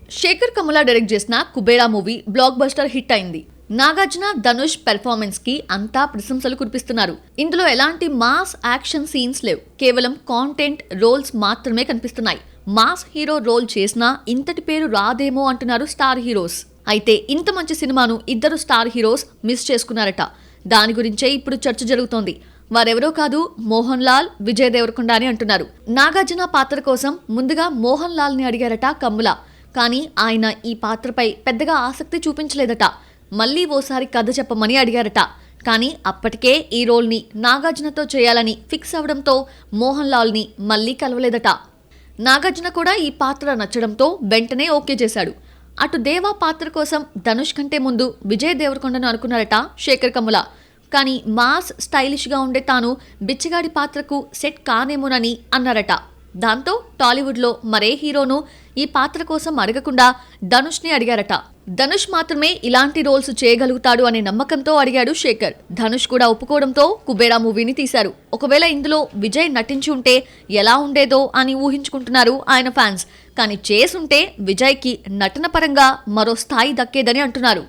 Shekhar Kammula direct చేసిన Kubera movie block buster hit అయింది. Nagarjuna, Dhanush performance కి అంతా ప్రశంసలు కురిపిస్తున్నారు. ఇందులో ఎలాంటి మాస్ యాక్షన్ సీన్స్ లేవు. కేవలం కాంటెంట్ రోల్స్ మాత్రమే కనిపిస్తున్నాయి. మాస్ హీరో రోల్ చేసినా ఇంతటి పేరు రాదేమో అంటున్నారు స్టార్ హీరోస్. అయితే ఇంత మంచి సినిమాను ఇద్దరు స్టార్ హీరోస్ మిస్ చేసుకున్నారట. దాని గురించే ఇప్పుడు చర్చ జరుగుతోంది. వారెవరో కాదు, మోహన్ లాల్, విజయ్ దేవరకొండ అని అంటున్నారు. నాగార్జున పాత్ర కోసం ముందుగా మోహన్ లాల్ ని అడిగారట కమ్ముల. కానీ ఆయన ఈ పాత్రపై పెద్దగా ఆసక్తి చూపించలేదట. మళ్లీ ఓసారి కథ చెప్పమని అడిగారట. కానీ అప్పటికే ఈ రోల్ని నాగార్జునతో చేయాలని ఫిక్స్ అవడంతో మోహన్ లాల్ని మళ్లీ కలవలేదట. నాగార్జున కూడా ఈ పాత్ర నచ్చడంతో వెంటనే ఓకే చేశాడు. అటు దేవా పాత్ర కోసం ధనుష్ కంటే ముందు విజయ్ దేవరకొండను అనుకున్నారట శేఖర్ కమ్ముల. కానీ మాస్ స్టైలిష్గా ఉండే తాను బిచ్చగాడి పాత్రకు సెట్ కానేమోనని అన్నారట. దాంతో టాలీవుడ్లో మరే హీరోను ఈ పాత్ర కోసం అడగకుండా ధనుష్ని అడిగారట. ధనుష్ మాత్రమే ఇలాంటి రోల్స్ చేయగలుగుతాడు అనే నమ్మకంతో అడిగాడు శేఖర్. ధనుష్ కూడా ఒప్పుకోవడంతో కుబేరా మూవీని తీశారు. ఒకవేళ ఇందులో విజయ్ నటించి ఉంటే ఎలా ఉండేదో అని ఊహించుకుంటున్నారు ఆయన ఫ్యాన్స్. కానీ చేసుంటే విజయ్కి నటన పరంగా మరో స్థాయి దక్కేదని అంటున్నారు.